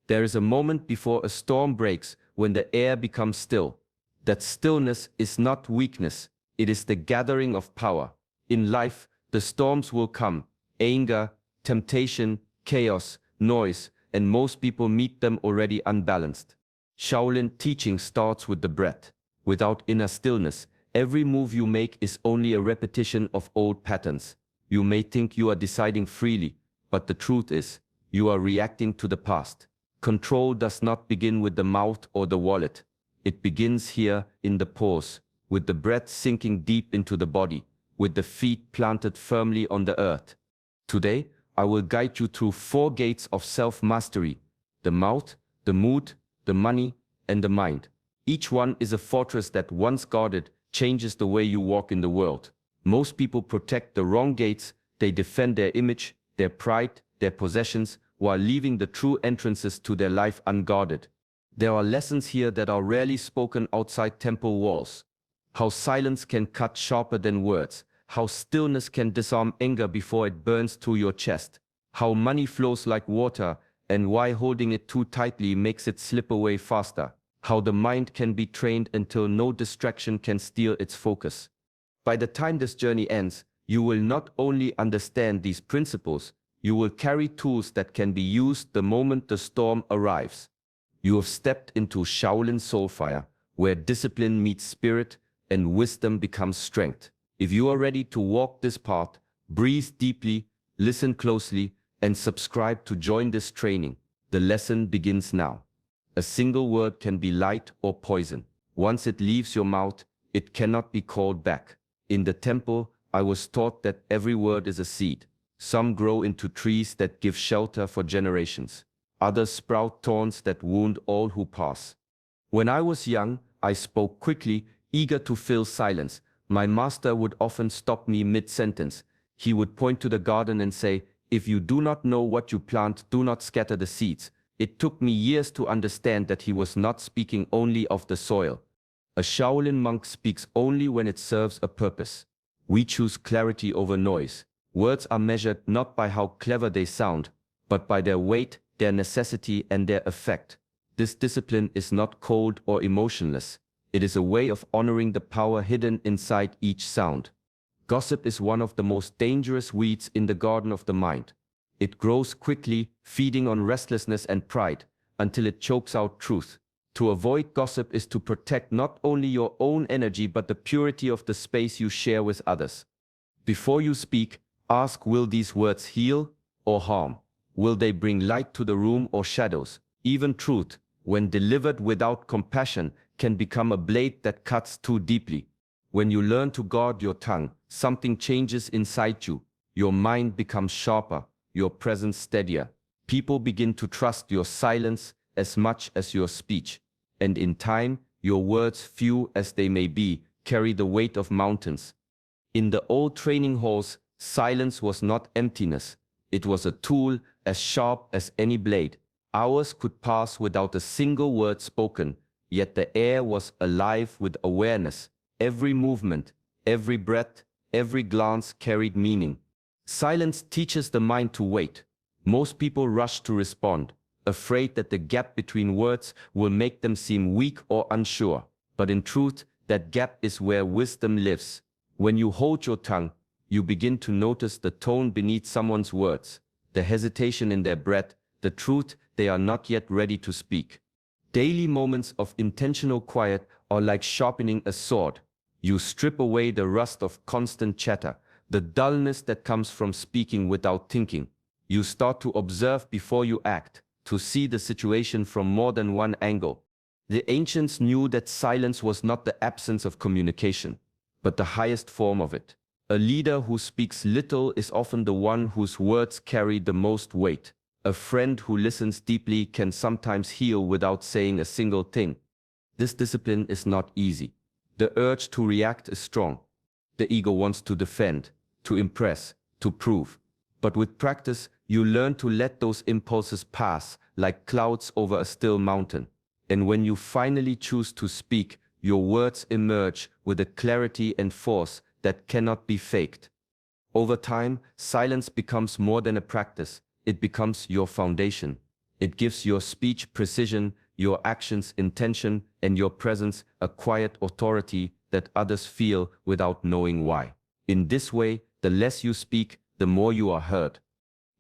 There is a moment before a storm breaks when the air becomes still. That stillness is not weakness, it is the gathering of power. In life, the storms will come: anger, temptation, chaos, noise, and most people meet them already unbalanced. Shaolin teaching starts with the breath. Without inner stillness, every move you make is only a repetition of old patterns. You may think you are deciding freely, but the truth is, you are reacting to the past. Control does not begin with the mouth or the wallet. It begins here in the pause, with the breath sinking deep into the body, with the feet planted firmly on the earth. Today, I will guide you through 4 gates of self-mastery: the mouth, the mood, the money, and the mind. Each one is a fortress that, once guarded, changes the way you walk in the world. Most people protect the wrong gates. They defend their image, their pride, their possessions, while leaving the true entrances to their life unguarded. There are lessons here that are rarely spoken outside temple walls. How silence can cut sharper than words. How stillness can disarm anger before it burns through your chest. How money flows like water, and why holding it too tightly makes it slip away faster. How the mind can be trained until no distraction can steal its focus. By the time this journey ends, you will not only understand these principles, you will carry tools that can be used the moment the storm arrives. You have stepped into Shaolin Soulfire, where discipline meets spirit and wisdom becomes strength. If you are ready to walk this path, breathe deeply, listen closely, and subscribe to join this training. The lesson begins now. A single word can be light or poison. Once it leaves your mouth, it cannot be called back. In the temple, I was taught that every word is a seed. Some grow into trees that give shelter for generations. Others sprout thorns that wound all who pass. When I was young, I spoke quickly, eager to fill silence. My master would often stop me mid-sentence. He would point to the garden and say, "If you do not know what you plant, do not scatter the seeds." It took me years to understand that he was not speaking only of the soil. A Shaolin monk speaks only when it serves a purpose. We choose clarity over noise. Words are measured not by how clever they sound, but by their weight, their necessity, and their effect. This discipline is not cold or emotionless. It is a way of honoring the power hidden inside each sound. Gossip is one of the most dangerous weeds in the garden of the mind. It grows quickly, feeding on restlessness and pride, until it chokes out truth. To avoid gossip is to protect not only your own energy but the purity of the space you share with others. Before you speak, ask, will these words heal or harm? Will they bring light to the room or shadows? Even truth, when delivered without compassion, can become a blade that cuts too deeply. When you learn to guard your tongue, something changes inside you. Your mind becomes sharper, your presence steadier. People begin to trust your silence as much as your speech. And in time, your words, few as they may be, carry the weight of mountains. In the old training halls, silence was not emptiness. It was a tool as sharp as any blade. Hours could pass without a single word spoken, yet the air was alive with awareness. Every movement, every breath, every glance carried meaning. Silence teaches the mind to wait. Most people rush to respond, afraid that the gap between words will make them seem weak or unsure. But in truth, that gap is where wisdom lives. When you hold your tongue, you begin to notice the tone beneath someone's words, the hesitation in their breath, the truth they are not yet ready to speak. Daily moments of intentional quiet are like sharpening a sword. You strip away the rust of constant chatter, the dullness that comes from speaking without thinking. You start to observe before you act, to see the situation from more than one angle. The ancients knew that silence was not the absence of communication, but the highest form of it. A leader who speaks little is often the one whose words carry the most weight. A friend who listens deeply can sometimes heal without saying a single thing. This discipline is not easy. The urge to react is strong. The ego wants to defend, to impress, to prove. But with practice, you learn to let those impulses pass like clouds over a still mountain. And when you finally choose to speak, your words emerge with a clarity and force that cannot be faked. Over time, silence becomes more than a practice. It becomes your foundation. It gives your speech precision, your actions intention, and your presence a quiet authority that others feel without knowing why. In this way, the less you speak, the more you are heard.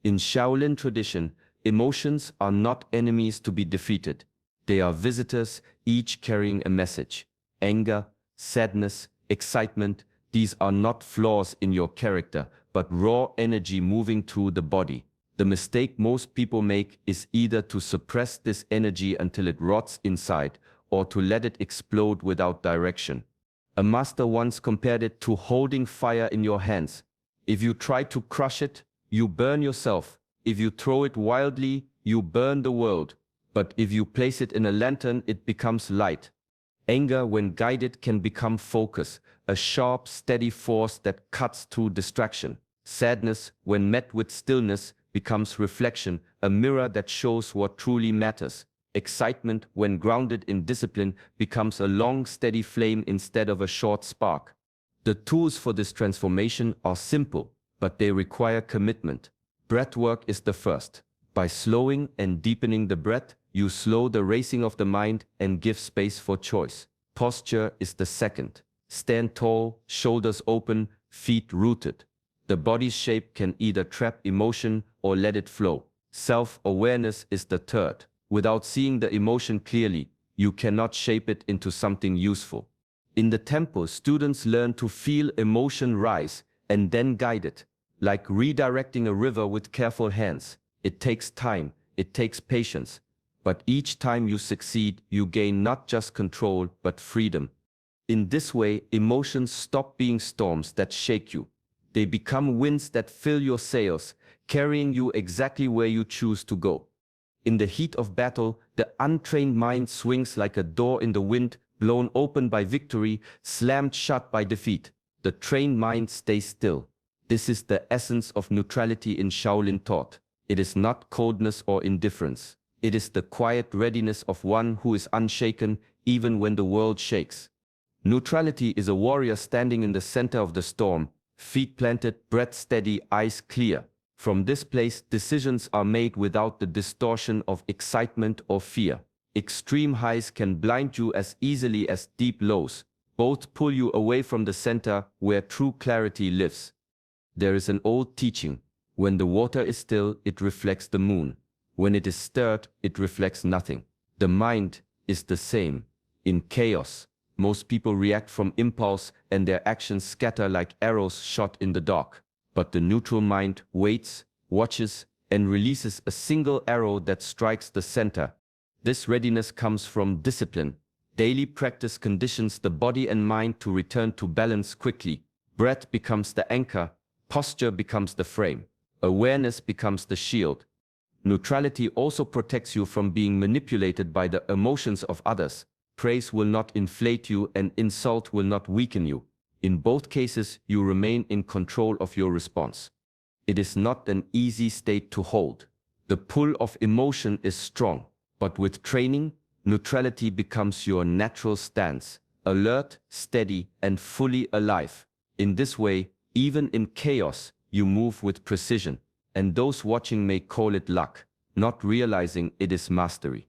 In Shaolin tradition, emotions are not enemies to be defeated. They are visitors, each carrying a message. Anger, sadness, excitement, these are not flaws in your character, but raw energy moving through the body. The mistake most people make is either to suppress this energy until it rots inside, or to let it explode without direction. A master once compared it to holding fire in your hands. If you try to crush it, you burn yourself. If you throw it wildly, you burn the world. But if you place it in a lantern, it becomes light. Anger, when guided, can become focus, a sharp, steady force that cuts through distraction. Sadness, when met with stillness, becomes reflection, a mirror that shows what truly matters. Excitement, when grounded in discipline, becomes a long, steady flame instead of a short spark. The tools for this transformation are simple, but they require commitment. Breath work is the first. By slowing and deepening the breath, you slow the racing of the mind and give space for choice. Posture is the second. Stand tall, shoulders open, feet rooted. The body's shape can either trap emotion or let it flow. Self-awareness is the third. Without seeing the emotion clearly, you cannot shape it into something useful. In the temple, students learn to feel emotion rise and then guide it, like redirecting a river with careful hands. It takes time, it takes patience, but each time you succeed, you gain not just control, but freedom. In this way, emotions stop being storms that shake you. They become winds that fill your sails, carrying you exactly where you choose to go. In the heat of battle, the untrained mind swings like a door in the wind, blown open by victory, slammed shut by defeat. The trained mind stays still. This is the essence of neutrality in Shaolin thought. It is not coldness or indifference. It is the quiet readiness of one who is unshaken even when the world shakes. Neutrality is a warrior standing in the center of the storm, feet planted, breath steady, eyes clear. From this place, decisions are made without the distortion of excitement or fear. Extreme highs can blind you as easily as deep lows. Both pull you away from the center where true clarity lives. There is an old teaching. When the water is still, it reflects the moon. When it is stirred, it reflects nothing. The mind is the same. In chaos, most people react from impulse and their actions scatter like arrows shot in the dark. But the neutral mind waits, watches, and releases a single arrow that strikes the center. This readiness comes from discipline. Daily practice conditions the body and mind to return to balance quickly. Breath becomes the anchor, posture becomes the frame, awareness becomes the shield. Neutrality also protects you from being manipulated by the emotions of others. Praise will not inflate you and insult will not weaken you. In both cases, you remain in control of your response. It is not an easy state to hold. The pull of emotion is strong, but with training, neutrality becomes your natural stance, alert, steady, and fully alive. In this way, even in chaos, you move with precision, and those watching may call it luck, not realizing it is mastery.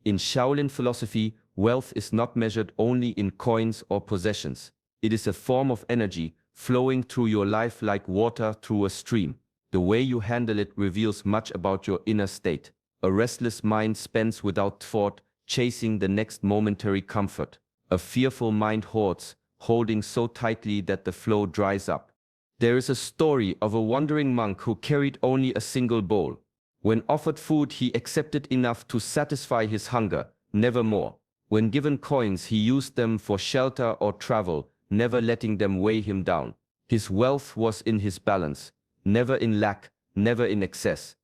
In Shaolin philosophy, wealth is not measured only in coins or possessions. It is a form of energy flowing through your life like water through a stream. The way you handle it reveals much about your inner state. A restless mind spends without thought, chasing the next momentary comfort. A fearful mind hoards, holding so tightly that the flow dries up. There is a story of a wandering monk who carried only a single bowl. When offered food, he accepted enough to satisfy his hunger, never more. When given coins, he used them for shelter or travel, never letting them weigh him down. His wealth was in his balance, never in lack, never in excess.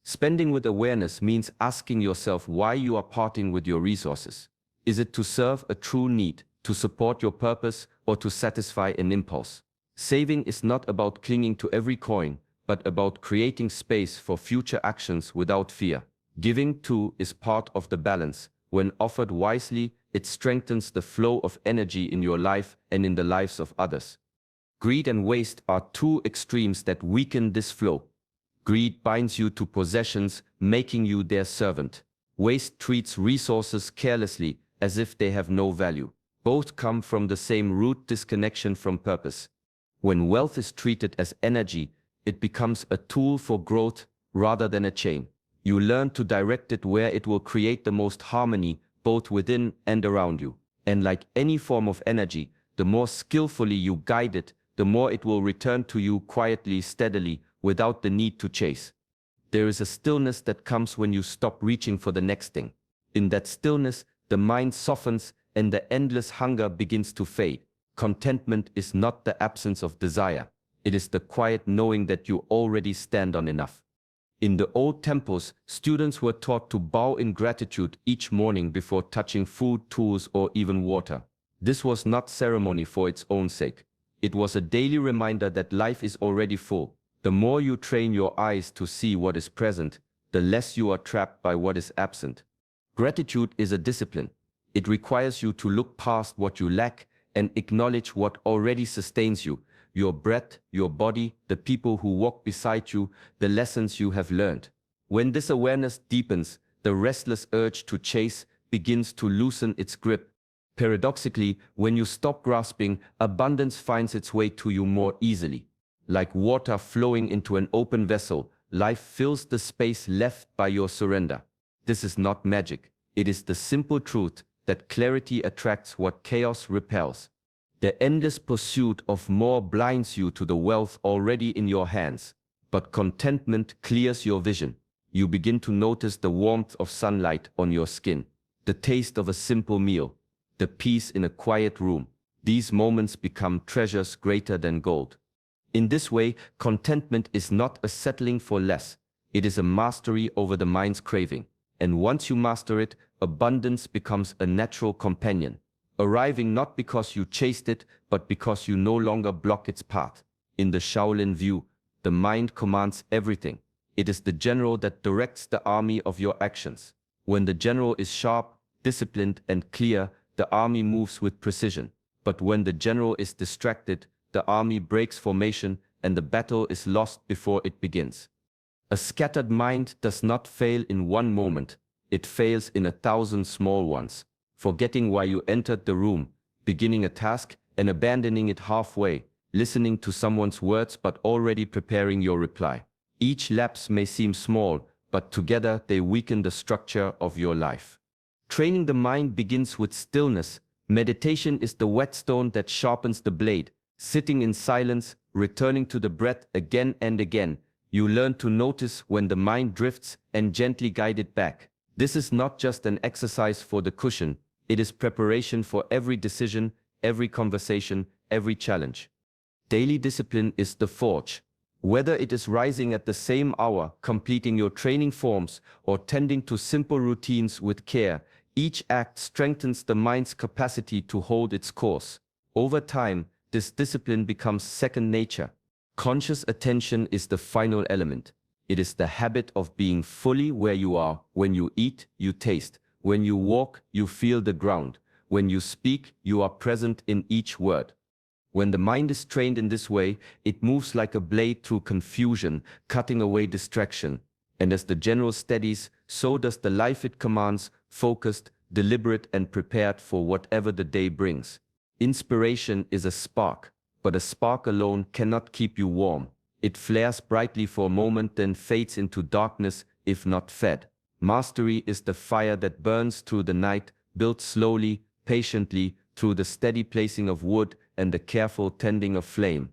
Spending with awareness means asking yourself why you are parting with your resources. Is it to serve a true need, to support your purpose, or to satisfy an impulse? Saving is not about clinging to every coin, but about creating space for future actions without fear. Giving too is part of the balance. When offered wisely, it strengthens the flow of energy in your life and in the lives of others. Greed and waste are two extremes that weaken this flow. Greed binds you to possessions, making you their servant. Waste treats resources carelessly, as if they have no value. Both come from the same root: disconnection from purpose. When wealth is treated as energy, it becomes a tool for growth rather than a chain. You learn to direct it where it will create the most harmony, both within and around you. And like any form of energy, the more skillfully you guide it, the more it will return to you quietly, steadily, without the need to chase. There is a stillness that comes when you stop reaching for the next thing. In that stillness, the mind softens and the endless hunger begins to fade. Contentment is not the absence of desire. It is the quiet knowing that you already stand on enough. In the old temples, students were taught to bow in gratitude each morning before touching food, tools, or even water. This was not ceremony for its own sake. It was a daily reminder that life is already full. The more you train your eyes to see what is present, the less you are trapped by what is absent. Gratitude is a discipline. It requires you to look past what you lack and acknowledge what already sustains you: your breath, your body, the people who walk beside you, the lessons you have learned. When this awareness deepens, the restless urge to chase begins to loosen its grip. Paradoxically, when you stop grasping, abundance finds its way to you more easily. Like water flowing into an open vessel, life fills the space left by your surrender. This is not magic. It is the simple truth that clarity attracts what chaos repels. The endless pursuit of more blinds you to the wealth already in your hands, but contentment clears your vision. You begin to notice the warmth of sunlight on your skin, the taste of a simple meal, the peace in a quiet room. These moments become treasures greater than gold. In this way, contentment is not a settling for less. It is a mastery over the mind's craving. And once you master it, abundance becomes a natural companion, arriving not because you chased it, but because you no longer block its path. In the Shaolin view, the mind commands everything. It is the general that directs the army of your actions. When the general is sharp, disciplined, and clear, the army moves with precision. But when the general is distracted, the army breaks formation and the battle is lost before it begins. A scattered mind does not fail in one moment. It fails in 1,000 small ones, forgetting why you entered the room, beginning a task and abandoning it halfway, listening to someone's words but already preparing your reply. Each lapse may seem small, but together they weaken the structure of your life. Training the mind begins with stillness. Meditation is the whetstone that sharpens the blade. Sitting in silence, returning to the breath again and again, you learn to notice when the mind drifts and gently guide it back. This is not just an exercise for the cushion, it is preparation for every decision, every conversation, every challenge. Daily discipline is the forge. Whether it is rising at the same hour, completing your training forms, or tending to simple routines with care, each act strengthens the mind's capacity to hold its course. Over time, this discipline becomes second nature. Conscious attention is the final element. It is the habit of being fully where you are. When you eat, you taste. When you walk, you feel the ground. When you speak, you are present in each word. When the mind is trained in this way, it moves like a blade through confusion, cutting away distraction. And as the general steadies, so does the life it commands, focused, deliberate, and prepared for whatever the day brings. Inspiration is a spark, but a spark alone cannot keep you warm. It flares brightly for a moment, then fades into darkness if not fed. Mastery is the fire that burns through the night, built slowly, patiently, through the steady placing of wood and the careful tending of flame.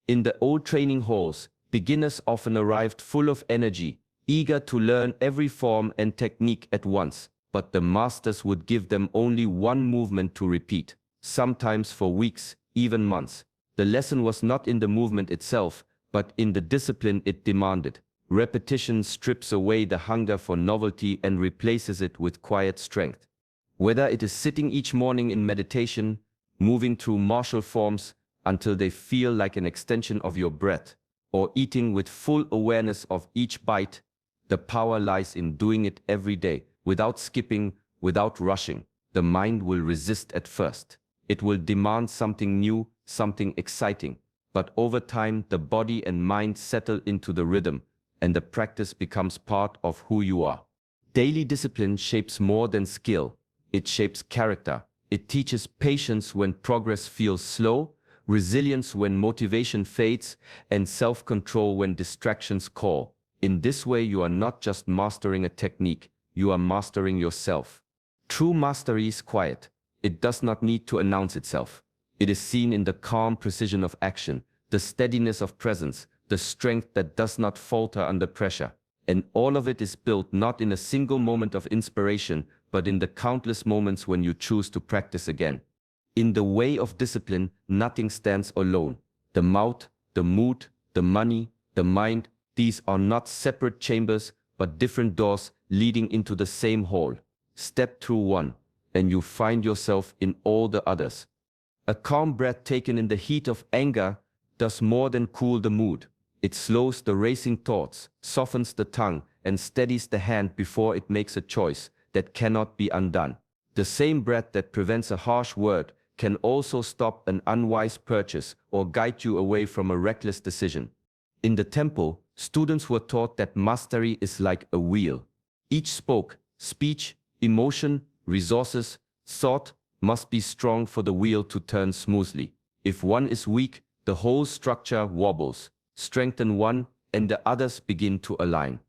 In the old training halls, beginners often arrived full of energy, eager to learn every form and technique at once, but the masters would give them only one movement to repeat, sometimes for weeks, even months. The lesson was not in the movement itself, but in the discipline it demanded. Repetition strips away the hunger for novelty and replaces it with quiet strength. Whether it is sitting each morning in meditation, moving through martial forms until they feel like an extension of your breath, or eating with full awareness of each bite, the power lies in doing it every day, without skipping, without rushing. The mind will resist at first. It will demand something new, something exciting. But over time, the body and mind settle into the rhythm, and the practice becomes part of who you are. Daily discipline shapes more than skill. It shapes character. It teaches patience when progress feels slow, resilience when motivation fades, and self-control when distractions call. In this way, you are not just mastering a technique, you are mastering yourself. True mastery is quiet. It does not need to announce itself. It is seen in the calm precision of action, the steadiness of presence, the strength that does not falter under pressure. And all of it is built not in a single moment of inspiration, but in the countless moments when you choose to practice again. In the way of discipline, nothing stands alone. The mouth, the mood, the money, the mind, these are not separate chambers, but different doors leading into the same hall. Step through one, and you find yourself in all the others. A calm breath taken in the heat of anger does more than cool the mood. It slows the racing thoughts, softens the tongue, and steadies the hand before it makes a choice that cannot be undone. The same breath that prevents a harsh word can also stop an unwise purchase or guide you away from a reckless decision. In the temple, students were taught that mastery is like a wheel. Each spoke, speech, emotion, resources, thought must be strong for the wheel to turn smoothly. If one is weak, the whole structure wobbles. Strengthen one, and the others begin to align.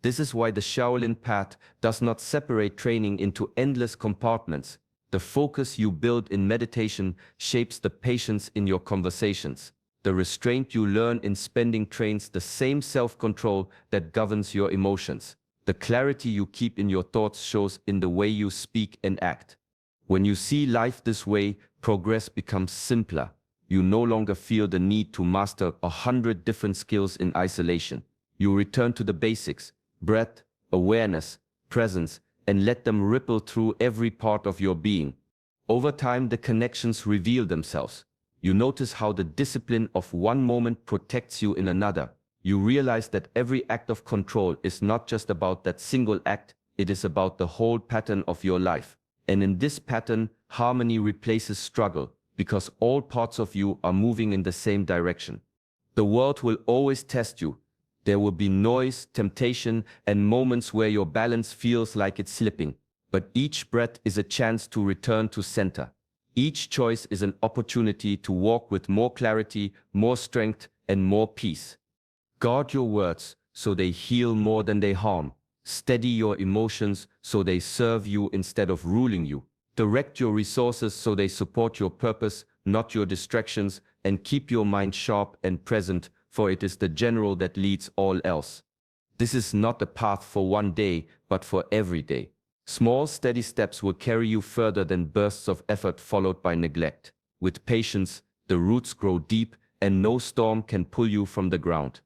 This is why the Shaolin path does not separate training into endless compartments. The focus you build in meditation shapes the patience in your conversations. The restraint you learn in spending trains the same self-control that governs your emotions. The clarity you keep in your thoughts shows in the way you speak and act. When you see life this way, progress becomes simpler. You no longer feel the need to master 100 different skills in isolation. You return to the basics, breath, awareness, presence, and let them ripple through every part of your being. Over time, the connections reveal themselves. You notice how the discipline of one moment protects you in another. You realize that every act of control is not just about that single act, it is about the whole pattern of your life. And in this pattern, harmony replaces struggle, because all parts of you are moving in the same direction. The world will always test you. There will be noise, temptation, and moments where your balance feels like it's slipping. But each breath is a chance to return to center. Each choice is an opportunity to walk with more clarity, more strength, and more peace. Guard your words so they heal more than they harm. Steady your emotions so they serve you instead of ruling you. Direct your resources so they support your purpose, not your distractions, and keep your mind sharp and present, for it is the general that leads all else. This is not a path for one day, but for every day. Small, steady steps will carry you further than bursts of effort followed by neglect. With patience, the roots grow deep, and no storm can pull you from the ground.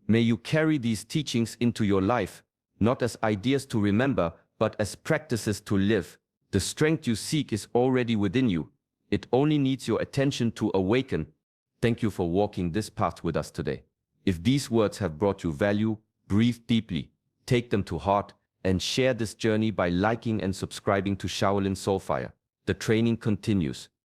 May you carry these teachings into your life, not as ideas to remember, but as practices to live. The strength you seek is already within you. It only needs your attention to awaken. Thank you for walking this path with us today. If these words have brought you value, breathe deeply, take them to heart, and share this journey by liking and subscribing to Shaolin Soulfire. The training continues.